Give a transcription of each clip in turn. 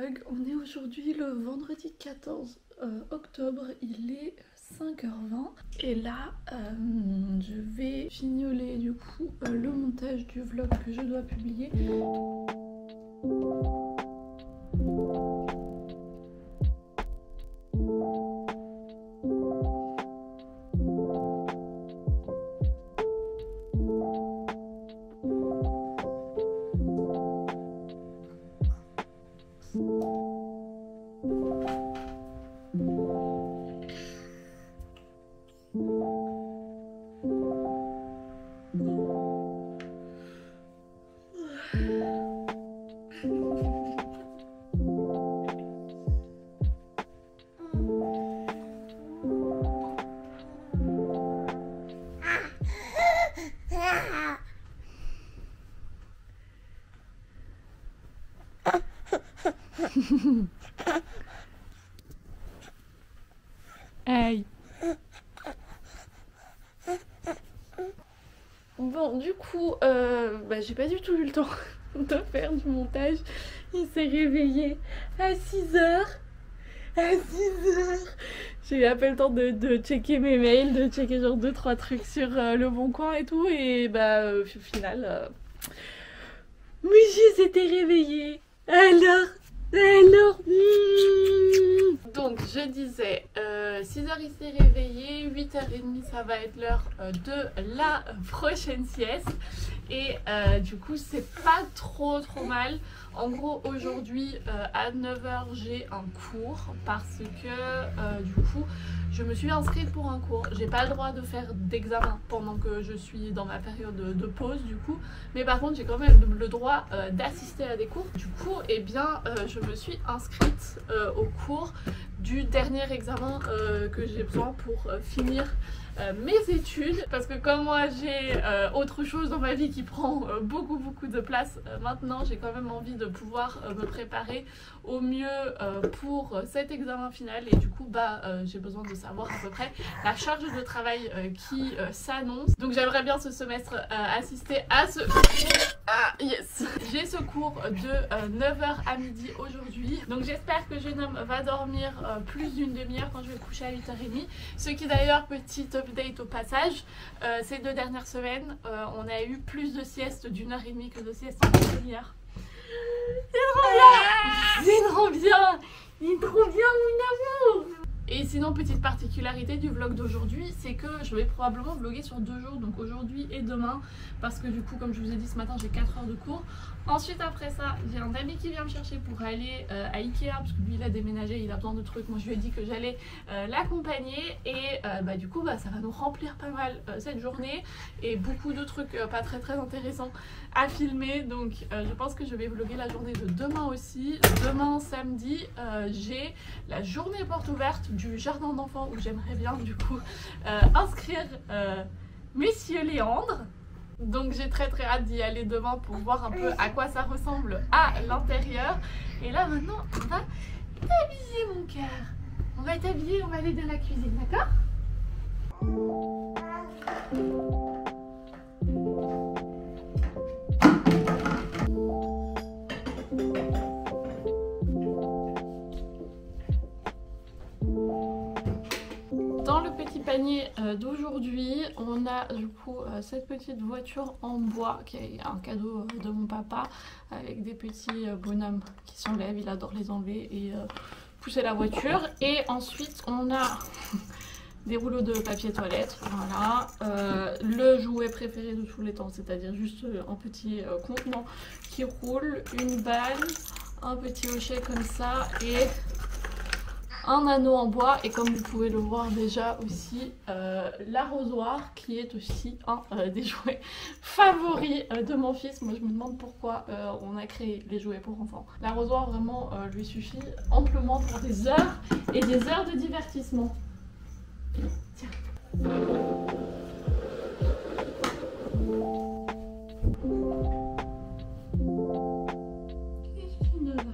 vlog. On est aujourd'hui le vendredi 14 octobre, il est 5h20 et là je vais fignoler du coup le montage du vlog que je dois publier. Aïe. Bon, du coup, j'ai pas du tout eu le temps de faire du montage. Il s'est réveillé à 6h. À 6h. J'ai eu à peine le temps de checker mes mails, de checker genre 2-3 trucs sur Le Bon Coin et tout. Et au final, Muji s'était réveillé. Alors, donc je disais 6h il s'est réveillé, 8h30 ça va être l'heure de la prochaine sieste. Et du coup c'est pas trop mal. En gros aujourd'hui à 9h j'ai un cours parce que du coup je me suis inscrite pour un cours. J'ai pas le droit de faire d'examen pendant que je suis dans ma période de pause du coup. Mais par contre j'ai quand même le droit d'assister à des cours. Du coup je me suis inscrite au cours du dernier examen que j'ai besoin pour finir mes études, parce que comme moi j'ai autre chose dans ma vie qui prend beaucoup de place maintenant, j'ai quand même envie de pouvoir me préparer au mieux pour cet examen final. Et du coup j'ai besoin de savoir à peu près la charge de travail qui s'annonce. Donc j'aimerais bien ce semestre assister à ce yes. J'ai ce cours de 9h à midi aujourd'hui, donc j'espère que jeune homme va dormir plus d'une demi-heure quand je vais coucher à 8h30. Ce qui d'ailleurs, petite update au passage, ces 2 dernières semaines on a eu plus de siestes d'1h30 que de siestes en demi-heure. C'est trop bien, il est trop bien mon amour. Et sinon, petite particularité du vlog d'aujourd'hui, c'est que je vais probablement vlogger sur 2 jours, donc aujourd'hui et demain, parce que du coup, comme je vous ai dit ce matin, j'ai 4 heures de cours. Ensuite, après ça, j'ai un ami qui vient me chercher pour aller à Ikea, parce que lui il a déménagé, il a besoin de trucs. Moi je lui ai dit que j'allais l'accompagner, et du coup ça va nous remplir pas mal cette journée, et beaucoup de trucs pas très intéressants à filmer. Donc je pense que je vais vlogger la journée de demain aussi. Demain samedi, j'ai la journée porte ouverte du jardin d'enfants, où j'aimerais bien du coup inscrire Monsieur Léandre. Donc j'ai très hâte d'y aller demain pour voir un peu à quoi ça ressemble à l'intérieur. Et là maintenant on va t'habiller mon cœur. On va t'habiller, on va aller dans la cuisine, d'accord ? Dans le petit panier d'aujourd'hui, on a du coup cette petite voiture en bois qui est un cadeau de mon papa, avec des petits bonhommes qui s'enlèvent. Il adore les enlever et pousser la voiture. Et ensuite on a des rouleaux de papier toilette, voilà, le jouet préféré de tous les temps, c'est-à-dire juste un petit contenant qui roule, une balle, un petit hochet comme ça et un anneau en bois. Et comme vous pouvez le voir déjà aussi, l'arrosoir qui est aussi un des jouets favoris de mon fils. Moi je me demande pourquoi on a créé les jouets pour enfants. L'arrosoir vraiment lui suffit amplement pour des heures et des heures de divertissement. Tiens. Qu'est-ce qui ne va pas ?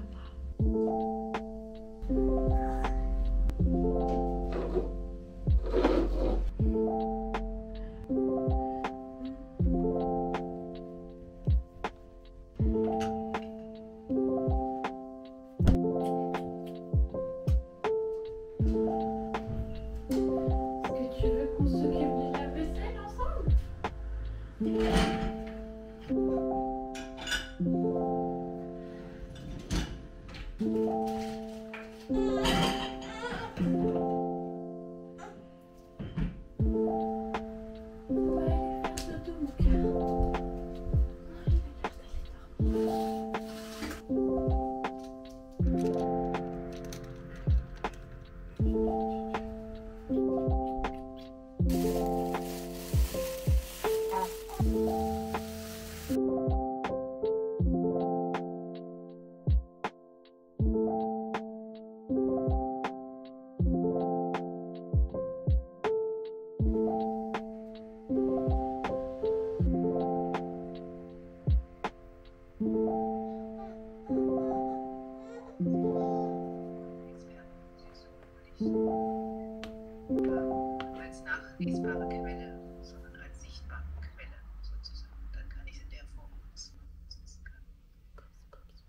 Als nachlesbare Quelle, sondern als sichtbare Quelle sozusagen. Dann kann ich es in der Form nutzen.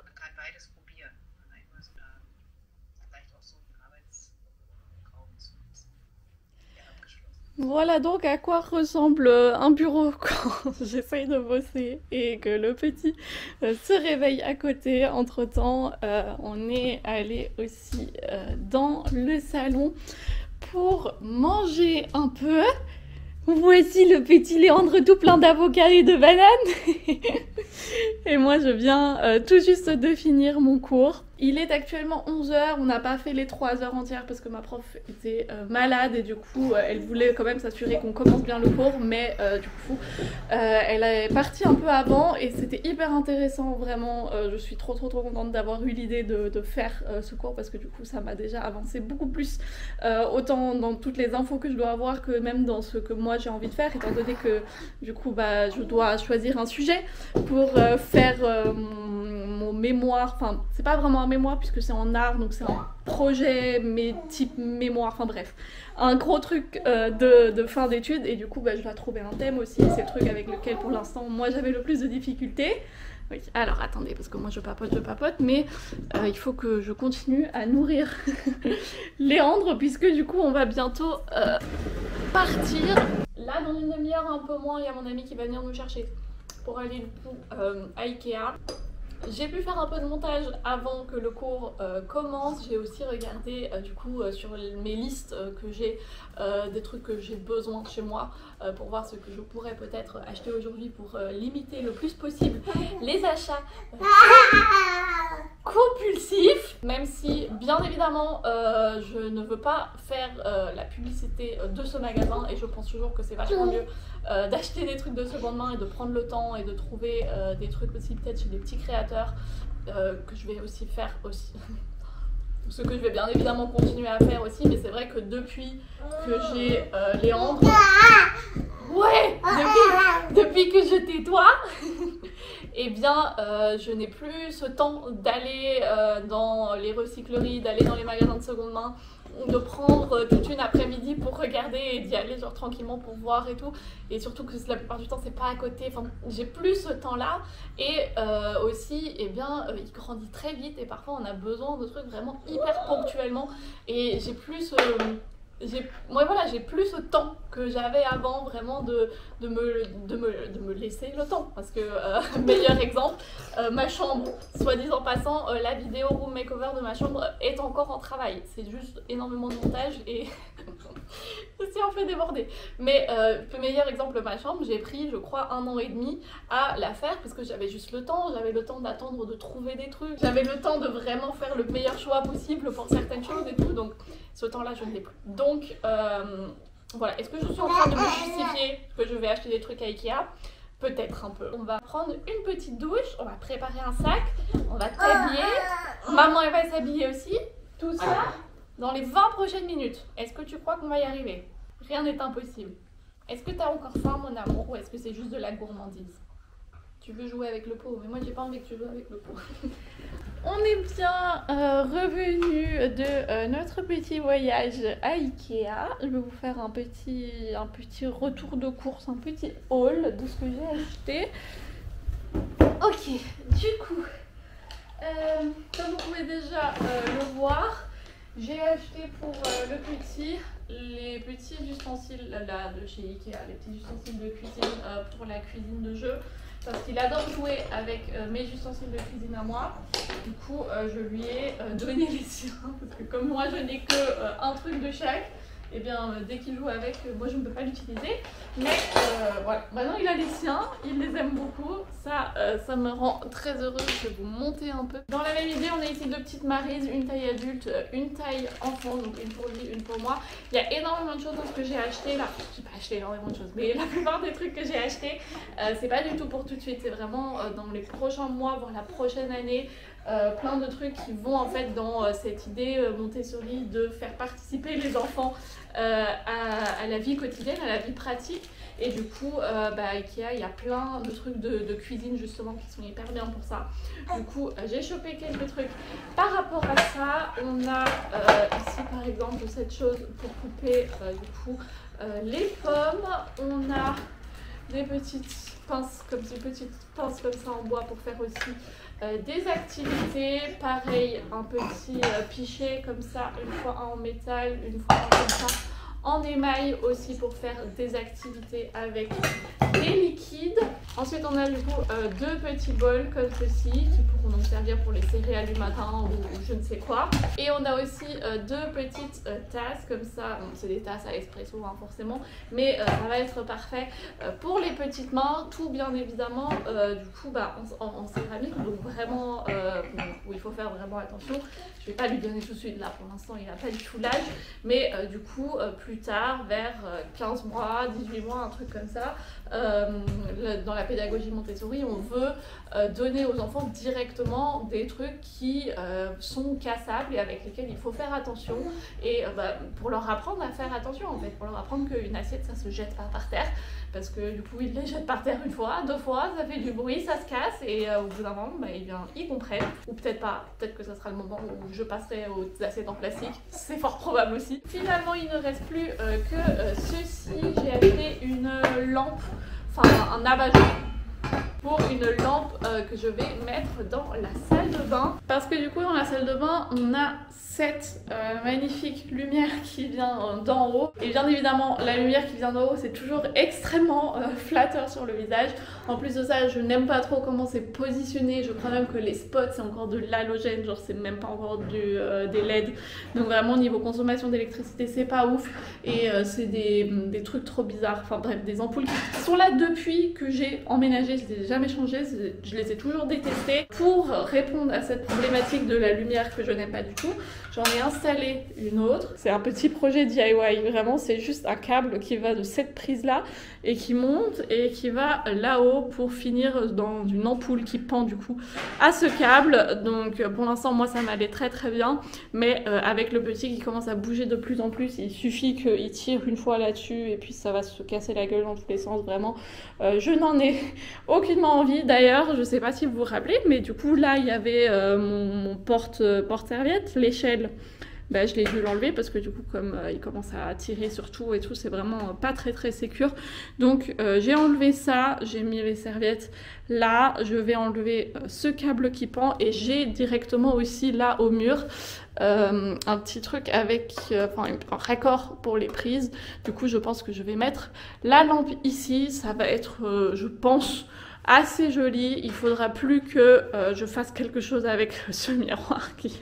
Man kann beides probieren. Einmal so vielleicht auch so einen Arbeitsraum zu nutzen, der abgeschlossen ist. Voilà donc à quoi ressemble un bureau quand j'essaye de bosser et que le petit se réveille à côté. Entre temps, on est allé aussi dans le salon pour manger un peu. Voici le petit Léandre tout plein d'avocats et de bananes. Et moi je viens tout juste de finir mon cours. Il est actuellement 11h, on n'a pas fait les 3 heures entières parce que ma prof était malade et du coup elle voulait quand même s'assurer qu'on commence bien le cours, mais du coup elle est partie un peu avant et c'était hyper intéressant vraiment. Je suis trop contente d'avoir eu l'idée de faire ce cours parce que du coup ça m'a déjà avancé beaucoup plus, autant dans toutes les infos que je dois avoir que même dans ce que moi j'ai envie de faire, étant donné que du coup je dois choisir un sujet pour faire mon mémoire. Enfin c'est pas vraiment un mémoire puisque c'est en art, donc c'est un projet mais type mémoire, enfin bref, un gros truc de fin d'études, et du coup je dois trouver un thème aussi. C'est le truc avec lequel pour l'instant moi j'avais le plus de difficultés. Oui, alors attendez, parce que moi je papote, mais il faut que je continue à nourrir Léandre, puisque du coup on va bientôt partir. Là dans une demi-heure, un peu moins, il y a mon ami qui va venir nous chercher pour aller du coup à Ikea. J'ai pu faire un peu de montage avant que le cours commence. J'ai aussi regardé du coup sur mes listes que j'ai des trucs que j'ai besoin chez moi pour voir ce que je pourrais peut-être acheter aujourd'hui pour limiter le plus possible les achats compulsifs. Même si bien évidemment je ne veux pas faire la publicité de ce magasin, et je pense toujours que c'est vachement mieux d'acheter des trucs de seconde main et de prendre le temps et de trouver des trucs aussi peut-être chez des petits créateurs que je vais aussi faire aussi. Ce que je vais bien évidemment continuer à faire aussi, mais c'est vrai que depuis que j'ai Léandre, ouais, depuis que je tais-toi, eh bien je n'ai plus ce temps d'aller dans les recycleries, d'aller dans les magasins de seconde main, de prendre toute une après-midi pour regarder et d'y aller genre tranquillement pour voir et tout, et surtout que la plupart du temps c'est pas à côté. Enfin j'ai plus ce temps là, et aussi eh bien il grandit très vite et parfois on a besoin de trucs vraiment hyper ponctuellement, et j'ai plus j'ai plus ce temps que j'avais avant, vraiment de me laisser le temps, parce que meilleur exemple, ma chambre, soit dit en passant, la vidéo room makeover de ma chambre est encore en travail. C'est juste énormément de montage et je suis un peu débordée, mais meilleur exemple, ma chambre, j'ai pris je crois 1 an et demi à la faire parce que j'avais juste le temps, j'avais le temps d'attendre de trouver des trucs, j'avais le temps de vraiment faire le meilleur choix possible pour certaines choses et tout, donc ce temps là je ne l'ai plus. Donc voilà, est-ce que je suis en train de me justifier que je vais acheter des trucs à Ikea? Peut-être un peu. On va prendre une petite douche, on va préparer un sac, on va t'habiller, maman elle va s'habiller aussi, tout ça dans les 20 prochaines minutes. Est-ce que tu crois qu'on va y arriver? Rien n'est impossible. Est-ce que tu as encore faim mon amour, ou est-ce que c'est juste de la gourmandise? Tu veux jouer avec le pot, mais moi j'ai pas envie que tu joues avec le pot. On est bien revenu de notre petit voyage à Ikea. Je vais vous faire un petit retour de course, un petit haul de ce que j'ai acheté. Ok, du coup, comme vous pouvez déjà le voir, j'ai acheté pour le petit les petits ustensiles là de chez Ikea, les petits ustensiles de cuisine pour la cuisine de jeu. parce qu'il adore jouer avec mes ustensiles de cuisine à moi. Du coup, je lui ai donné les siens, parce que comme moi je n'ai que un truc de chaque, et bien dès qu'il joue avec, moi je ne peux pas l'utiliser. Mais voilà, maintenant il a les siens, il les aime beaucoup, ça me rend très heureuse. Je vais vous montrer un peu. Dans la même idée, on a ici deux petites Maryse, une taille adulte, une taille enfant, donc une pour lui, une pour moi. Il y a énormément de choses dans ce que j'ai acheté là. J'ai pas acheté énormément de choses, mais la plupart des trucs que j'ai achetés, c'est pas du tout pour tout de suite, c'est vraiment dans les prochains mois, voire la prochaine année. Plein de trucs qui vont en fait dans cette idée Montessori de faire participer les enfants à la vie quotidienne, à la vie pratique. Et du coup, Ikea, il y a plein de trucs de cuisine justement qui sont hyper bien pour ça. Du coup, j'ai chopé quelques trucs. Par rapport à ça, on a ici par exemple cette chose pour couper les pommes. On a des petites pinces comme ça en bois pour faire aussi des activités. Pareil, un petit pichet comme ça, une fois un en métal, une fois un comme ça en émail aussi pour faire des activités avec des liquides. Ensuite on a du coup deux petits bols comme ceci qui pourront nous servir pour les céréales du matin ou je ne sais quoi. Et on a aussi deux petites tasses comme ça, bon, c'est des tasses à espresso hein, forcément, mais ça va être parfait pour les petites mains, tout bien évidemment du coup en céramique, donc vraiment où il faut faire vraiment attention. Je vais pas lui donner tout de suite là, pour l'instant il n'a pas du tout l'âge, mais du coup plus tard, vers 15 mois, 18 mois, un truc comme ça, dans la pédagogie Montessori, on veut donner aux enfants directement des trucs qui sont cassables et avec lesquels il faut faire attention, et pour leur apprendre à faire attention en fait, pour leur apprendre qu'une assiette ça se jette pas par terre, parce que du coup ils les jettent par terre une fois, deux fois, ça fait du bruit, ça se casse, et au bout d'un moment ils comprennent, ou peut-être pas, peut-être que ça sera le moment où je passerai aux assiettes en plastique, c'est fort probable aussi. Finalement il ne reste plus que ceci, j'ai acheté une lampe, enfin un abat-jour pour une lampe que je vais mettre dans la salle de bain, parce que du coup dans la salle de bain on a cette magnifique lumière qui vient d'en haut, et bien évidemment la lumière qui vient d'en haut c'est toujours extrêmement flatteur sur le visage. En plus de ça, je n'aime pas trop comment c'est positionné, je crois même que les spots c'est encore de l'halogène, genre c'est même pas encore des LED, donc vraiment niveau consommation d'électricité c'est pas ouf, et c'est des trucs trop bizarres, enfin bref, des ampoules qui sont là depuis que j'ai emménagé, je les ai jamais changées, je les ai toujours détestées. Pour répondre à cette problématique de la lumière que je n'aime pas du tout, j'en ai installé une autre. C'est un petit projet DIY, vraiment c'est juste un câble qui va de cette prise là et qui monte et qui va là-haut pour finir dans une ampoule qui pend du coup à ce câble. Donc pour l'instant moi ça m'allait très très bien, mais avec le petit qui commence à bouger de plus en plus, il suffit qu'il tire une fois là-dessus et puis ça va se casser la gueule dans tous les sens, vraiment. Je n'en ai aucunement envie. D'ailleurs je sais pas si vous vous rappelez, mais du coup là il y avait mon porte-serviette, l'échelle. Je l'ai dû l'enlever parce que du coup comme il commence à tirer sur tout et tout, c'est vraiment pas très très sécure. Donc j'ai enlevé ça, j'ai mis les serviettes là, je vais enlever ce câble qui pend, et j'ai directement aussi là au mur un petit truc avec un raccord pour les prises. Du coup je pense que je vais mettre la lampe ici, ça va être je pense assez joli. Il faudra plus que je fasse quelque chose avec ce miroir qui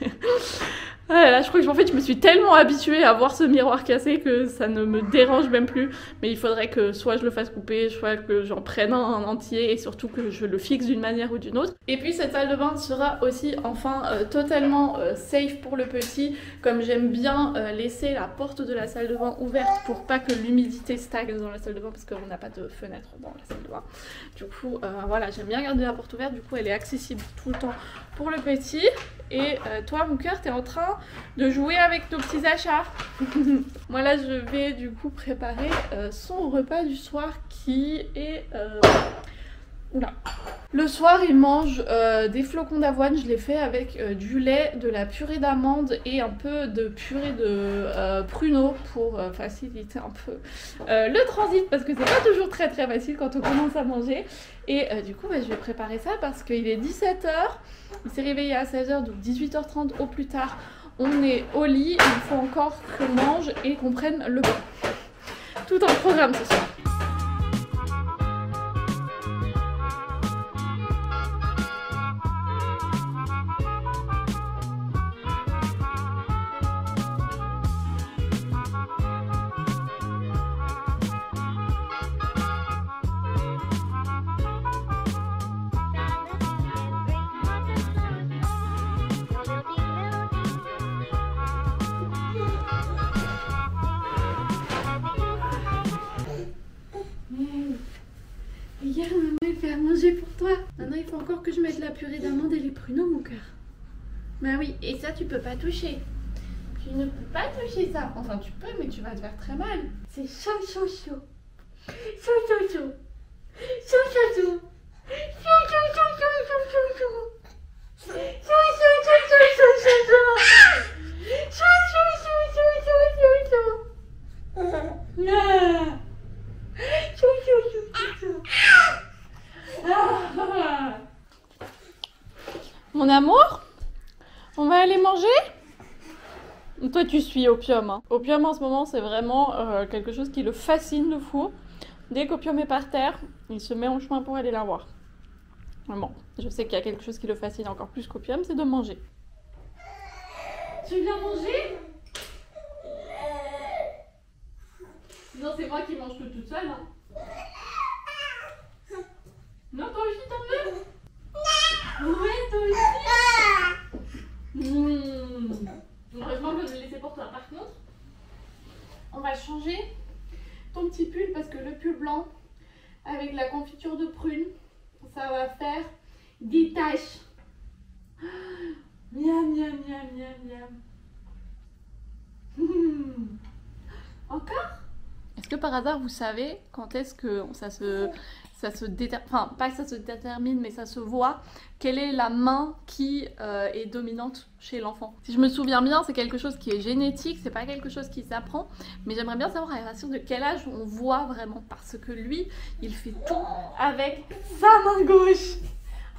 Ah là, je crois que en fait je me suis tellement habituée à voir ce miroir cassé que ça ne me dérange même plus, mais il faudrait que soit je le fasse couper, soit que j'en prenne un entier, et surtout que je le fixe d'une manière ou d'une autre. Et puis cette salle de bain sera aussi enfin totalement safe pour le petit, comme j'aime bien laisser la porte de la salle de bain ouverte pour pas que l'humidité stagne dans la salle de bain, parce qu'on n'a pas de fenêtre dans la salle de bain. Du coup voilà, j'aime bien garder la porte ouverte, du coup elle est accessible tout le temps pour le petit. Et toi mon cœur, t'es en train de jouer avec nos petits achats. Moi là je vais du coup préparer son repas du soir qui est... Oula. Le soir il mange des flocons d'avoine, je l'ai fait avec du lait, de la purée d'amande et un peu de purée de pruneaux pour faciliter un peu le transit, parce que c'est pas toujours très très facile quand on commence à manger. Et du coup je vais préparer ça parce qu'il est 17h, il s'est réveillé à 16h, donc 18h30 au plus tard on est au lit, il faut encore qu'on mange et qu'on prenne le bain. Tout un programme ce soir. encore que je mette la purée d'amande et les pruneaux, mon cœur. Bah oui, et ça tu peux pas toucher. Tu ne peux pas toucher ça. Enfin tu peux, mais tu vas te faire très mal. C'est chaud, chaud, chaud. Chaud, chaud, chaud. Chaud, chaud, chaud. Chaud, chaud, chaud, chaud, chaud, chaud, chaud. Chaud, chaud, chaud, chaud, chaud, chaud, chaud, chaud. Chaud, chaud, chaud, chaud, chaud, chaud, chaud. Ah. Chaud, chaud, chaud, chaud, chaud. Ah. Mon amour, on va aller manger? Toi tu suis Opium. Hein. Opium en ce moment c'est vraiment quelque chose qui le fascine de fou. Dès qu'Opium est par terre, il se met en chemin pour aller la voir. Bon, je sais qu'il y a quelque chose qui le fascine encore plus qu'Opium, c'est de manger. Tu viens manger? Non, c'est moi qui mange tout toute seule. Hein. Non, toi aussi t'en veux? Ouais, toi aussi. Heureusement que je l'ai laissé pour toi. Par contre, on va changer ton petit pull parce que le pull blanc avec la confiture de prune, ça va faire des taches. Miam, miam, miam, miam, miam. Encore? Est-ce que par hasard vous savez quand est-ce que ça se détermine, enfin pas que ça se détermine, mais ça se voit, quelle est la main qui est dominante chez l'enfant? Si je me souviens bien, c'est quelque chose qui est génétique, c'est pas quelque chose qui s'apprend, mais j'aimerais bien savoir à partir de quel âge on voit vraiment, parce que lui, il fait tout avec sa main gauche.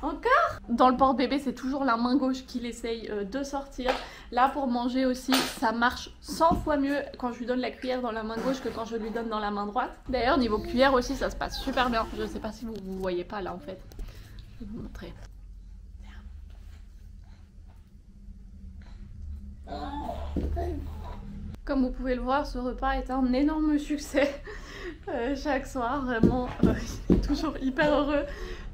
Encore? Dans le porte-bébé, c'est toujours la main gauche qu'il essaye de sortir. Là, pour manger aussi, ça marche 100 fois mieux quand je lui donne la cuillère dans la main gauche que quand je lui donne dans la main droite. D'ailleurs, niveau cuillère aussi, ça se passe super bien. Je sais pas si vous voyez pas là, en fait. Je vais vous montrer. Comme vous pouvez le voir, ce repas est un énorme succès. Chaque soir, vraiment, il est toujours hyper heureux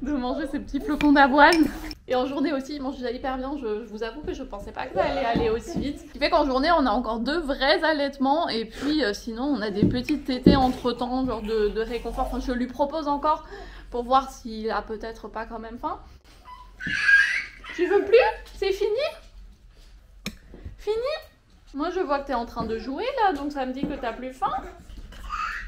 de manger ces petits flocons d'avoine. Et en journée aussi, il mange déjà hyper bien. Je vous avoue que je pensais pas que ça allait aller aussi vite. Ce qui fait qu'en journée, on a encore 2 vrais allaitements. Et puis sinon, on a des petites tétées entre temps, genre de réconfort. Enfin, je lui propose encore pour voir s'il a peut-être pas quand même faim. Tu veux plus? C'est fini? Fini? Moi, je vois que t'es en train de jouer là, donc ça me dit que t'as plus faim.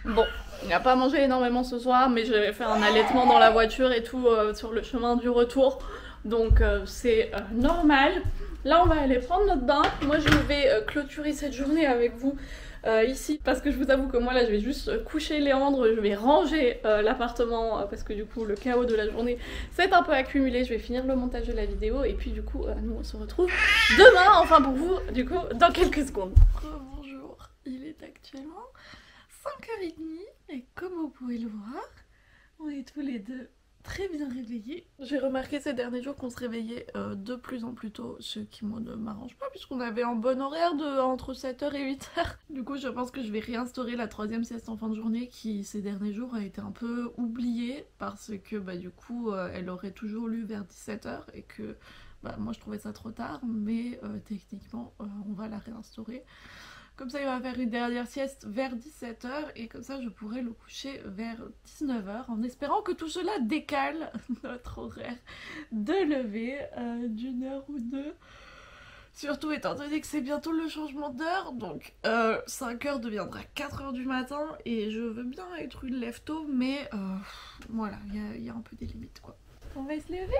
Bon, il n'a pas mangé énormément ce soir, mais j'avais fait un allaitement dans la voiture et tout sur le chemin du retour. Donc c'est normal. Là, on va aller prendre notre bain. Moi, je vais clôturer cette journée avec vous ici. Parce que je vous avoue que moi, là, je vais juste coucher Léandre. Je vais ranger l'appartement parce que du coup, le chaos de la journée s'est un peu accumulé. Je vais finir le montage de la vidéo. Et puis du coup, nous, on se retrouve demain. Enfin, pour vous, du coup, dans quelques secondes. Bonjour, il est actuellement 5h30 et comme vous pouvez le voir, on est tous les deux très bien réveillés. J'ai remarqué ces derniers jours qu'on se réveillait de plus en plus tôt, ce qui moi ne m'arrange pas puisqu'on avait un bon horaire de entre 7h et 8h. Du coup je pense que je vais réinstaurer la 3e sieste en fin de journée qui ces derniers jours a été un peu oubliée parce que bah du coup elle aurait toujours lu vers 17h et que bah, moi je trouvais ça trop tard, mais techniquement on va la réinstaurer. Comme ça il va faire une dernière sieste vers 17h et comme ça je pourrai le coucher vers 19h en espérant que tout cela décale notre horaire de lever d'une heure ou deux. Surtout étant donné que c'est bientôt le changement d'heure, donc 5h deviendra 4h du matin et je veux bien être une lève-tôt, mais voilà, il y a un peu des limites quoi. On va se lever.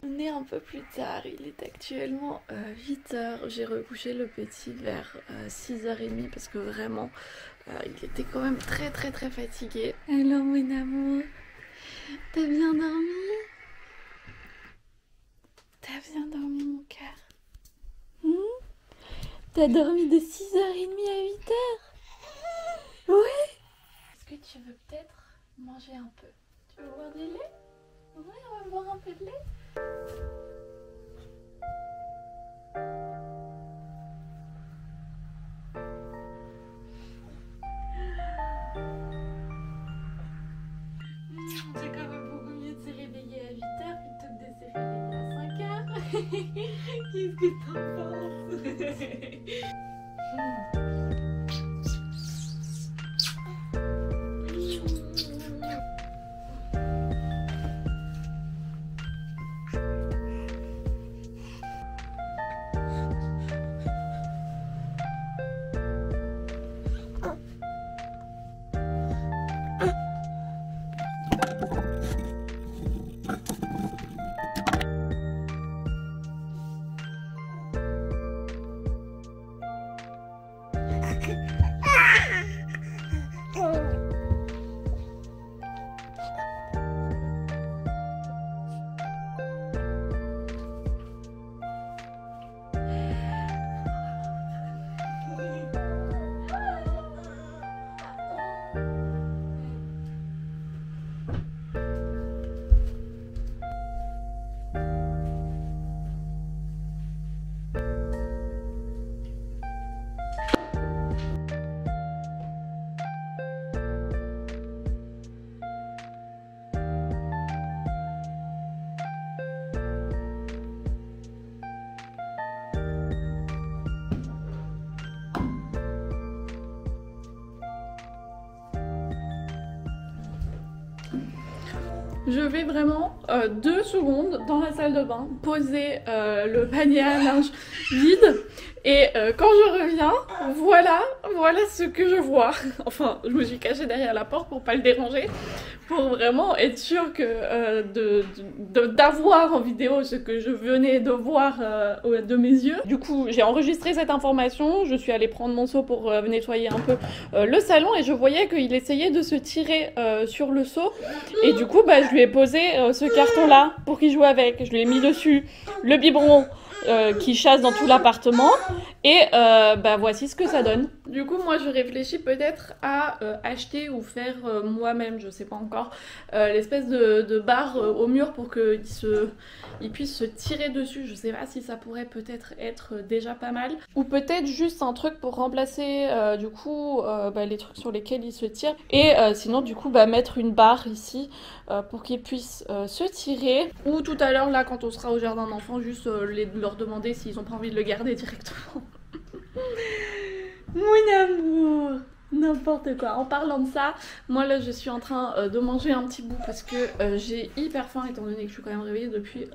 On est un peu plus tard, il est actuellement 8h, j'ai recouché le petit vers 6h30 parce que vraiment il était quand même très fatigué. Alors mon amour, t'as bien dormi? T'as bien dormi mon cœur? T'as dormi de 6h30 à 8h? Ouais. Est-ce que tu veux peut-être manger un peu? Tu veux boire du lait? Ouais, on va boire un peu de lait. C'est quand même beaucoup mieux de se réveiller à 8h plutôt que de se réveiller à 5h. Qu'est-ce que t'en penses? Je vais vraiment 2 secondes dans la salle de bain, poser le panier à linge vide et quand je reviens, voilà ce que je vois. Enfin, je me suis cachée derrière la porte pour pas le déranger, pour vraiment être sûre que d'avoir en vidéo ce que je venais de voir de mes yeux. Du coup, j'ai enregistré cette information, je suis allée prendre mon seau pour nettoyer un peu le salon et je voyais qu'il essayait de se tirer sur le seau et du coup, bah, je lui ai posé ce carton-là pour qu'il joue avec. Je lui ai mis dessus le biberon qui chasse dans tout l'appartement et bah voici ce que ça donne. Du coup moi je réfléchis peut-être à acheter ou faire moi-même, je sais pas encore, l'espèce de barre au mur pour qu'il puisse se tirer dessus. Je sais pas si ça pourrait peut-être être déjà pas mal, ou peut-être juste un truc pour remplacer du coup bah, les trucs sur lesquels il se tire, et sinon du coup bah, mettre une barre ici pour qu'ils puissent se tirer, ou tout à l'heure là quand on sera au jardin d'enfants juste leur demander s'ils ont pas envie de le garder directement. Mon amour, n'importe quoi. En parlant de ça, moi là je suis en train de manger un petit bout parce que j'ai hyper faim étant donné que je suis quand même réveillée depuis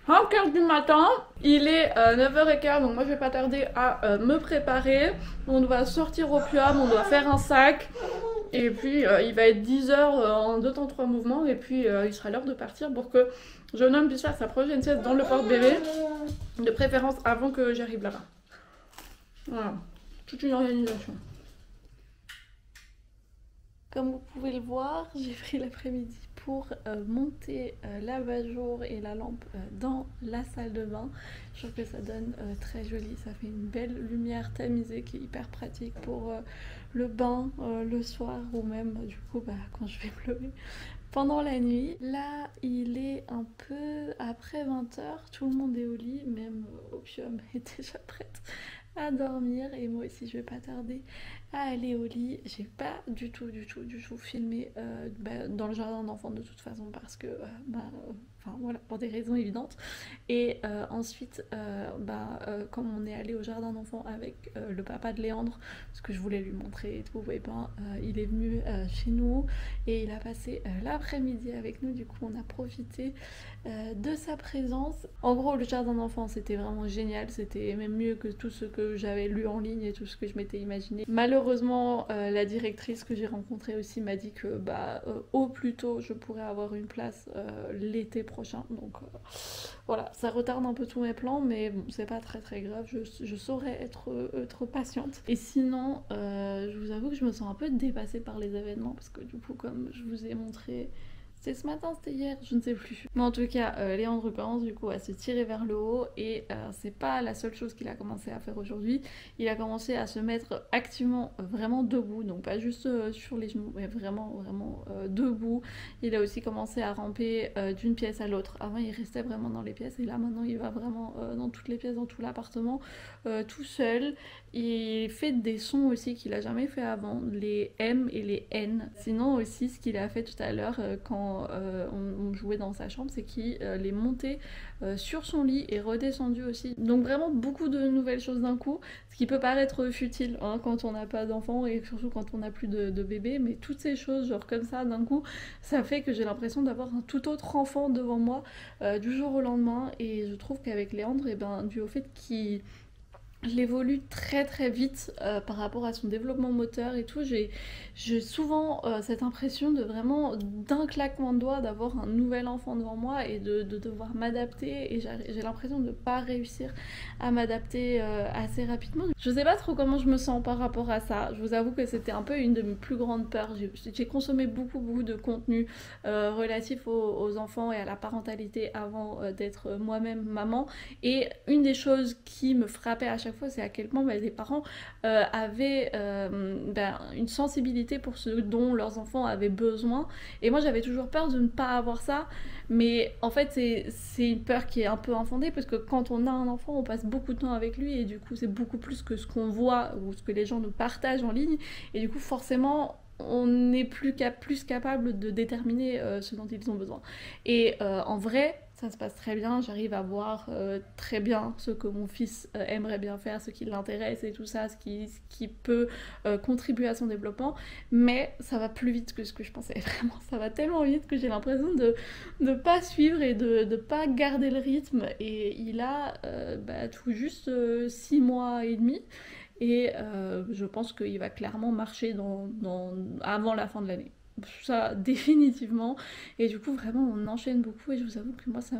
1h du matin. Il est 9h15 donc moi je vais pas tarder à me préparer. On doit sortir au Puam, on doit faire un sac. Et puis il va être 10h en 2 temps 3 mouvements et puis il sera l'heure de partir pour que jeune homme puisse faire sa prochaine sieste dans le porte-bébé, de préférence avant que j'arrive là-bas. Voilà, toute une organisation. Comme vous pouvez le voir, j'ai pris l'après-midi pour monter l'abat-jour et la lampe dans la salle de bain. Je trouve que ça donne très joli, ça fait une belle lumière tamisée qui est hyper pratique pour le bain le soir ou même du coup bah, quand je vais me lever pendant la nuit. Là il est un peu après 20h, tout le monde est au lit, même Opium est déjà prête à dormir et moi aussi je vais pas tarder à aller au lit. J'ai pas du tout filmé dans le jardin d'enfants de toute façon parce que enfin voilà, pour des raisons évidentes. Et ensuite comme on est allé au jardin d'enfants avec le papa de Léandre, parce que je voulais lui montrer et tout, et il est venu chez nous et il a passé l'après-midi avec nous. Du coup on a profité de sa présence. En gros le jardin d'enfants c'était vraiment génial, c'était même mieux que tout ce que j'avais lu en ligne et tout ce que je m'étais imaginé. Malheureusement la directrice que j'ai rencontrée aussi m'a dit que au plus tôt je pourrais avoir une place l'été prochain, donc voilà, ça retarde un peu tous mes plans, mais bon, c'est pas très grave, je saurais être patiente. Et sinon je vous avoue que je me sens un peu dépassée par les événements parce que du coup comme je vous ai montré, c'était ce matin, c'était hier, je ne sais plus. Mais en tout cas, Léandre commence du coup à se tirer vers le haut et c'est pas la seule chose qu'il a commencé à faire aujourd'hui. Il a commencé à se mettre activement vraiment debout, donc pas juste sur les genoux, mais vraiment debout. Il a aussi commencé à ramper d'une pièce à l'autre. Avant, il restait vraiment dans les pièces et là maintenant, il va vraiment dans toutes les pièces, dans tout l'appartement, tout seul. Il fait des sons aussi qu'il a jamais fait avant, les M et les N. Sinon aussi, ce qu'il a fait tout à l'heure quand on jouait dans sa chambre, c'est qu'il est monté sur son lit et redescendu aussi. Donc vraiment beaucoup de nouvelles choses d'un coup, ce qui peut paraître futile hein, quand on n'a pas d'enfant et surtout quand on n'a plus de bébé, mais toutes ces choses genre comme ça d'un coup, ça fait que j'ai l'impression d'avoir un tout autre enfant devant moi du jour au lendemain. Et je trouve qu'avec Léandre, dû au fait qu'il évolue très vite par rapport à son développement moteur et tout, j'ai souvent cette impression de vraiment d'un claquement de doigts d'avoir un nouvel enfant devant moi et de devoir m'adapter, et j'ai l'impression de ne pas réussir à m'adapter assez rapidement. Je sais pas trop comment je me sens par rapport à ça, je vous avoue que c'était un peu une de mes plus grandes peurs. J'ai consommé beaucoup de contenu relatif aux enfants et à la parentalité avant d'être moi-même maman, et une des choses qui me frappait à chaque fois, c'est à quel point les parents avaient une sensibilité pour ce dont leurs enfants avaient besoin, et moi j'avais toujours peur de ne pas avoir ça. Mais en fait c'est une peur qui est un peu infondée parce que quand on a un enfant on passe beaucoup de temps avec lui et du coup c'est beaucoup plus que ce qu'on voit ou ce que les gens nous partagent en ligne, et du coup forcément on est plus capable de déterminer ce dont ils ont besoin. Et en vrai Ça se passe très bien, j'arrive à voir très bien ce que mon fils aimerait bien faire, ce qui l'intéresse et tout ça, ce qui peut contribuer à son développement, mais ça va plus vite que ce que je pensais, vraiment, ça va tellement vite que j'ai l'impression de ne pas suivre et de ne pas garder le rythme, et il a tout juste 6 mois et demi, et je pense qu'il va clairement marcher avant la fin de l'année. Ça, définitivement. Et du coup, vraiment, on enchaîne beaucoup et je vous avoue que moi, ça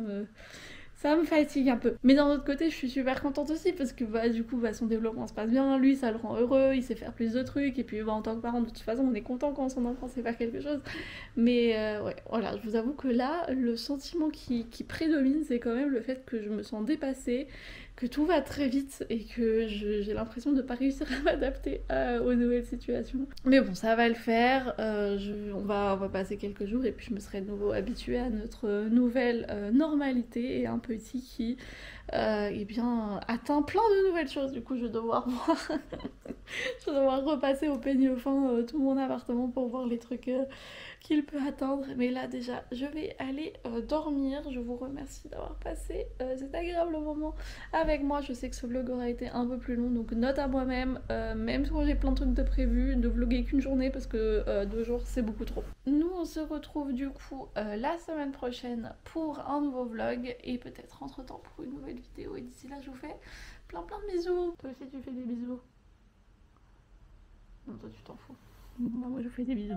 me fatigue un peu. Mais d'un autre côté, je suis super contente aussi parce que du coup, son développement se passe bien. Lui, ça le rend heureux, il sait faire plus de trucs. Et puis, en tant que parent, de toute façon, on est content quand son enfant sait faire quelque chose. Mais ouais, voilà, je vous avoue que là, le sentiment qui prédomine, c'est quand même le fait que je me sens dépassée, que tout va très vite et que j'ai l'impression de ne pas réussir à m'adapter aux nouvelles situations. Mais bon, ça va le faire. On va passer quelques jours et puis je me serai de nouveau habituée à notre nouvelle normalité, et un petit qui atteint plein de nouvelles choses. Du coup, je vais devoir voir je vais devoir repasser au peigne fin tout mon appartement pour voir les trucs qu'il peut atteindre. Mais là déjà, je vais aller dormir. Je vous remercie d'avoir passé cet agréable moment avec moi. Je sais que ce vlog aura été un peu plus long, donc note à moi-même, même quand j'ai plein de trucs de prévu, de vlogger qu'une journée parce que 2 jours c'est beaucoup trop. Nous on se retrouve du coup la semaine prochaine pour un nouveau vlog et peut-être entre temps pour une nouvelle vidéo, et d'ici là je vous fais plein de bisous. Toi aussi tu fais des bisous? Non, toi tu t'en fous. Moi je vous fais des bisous.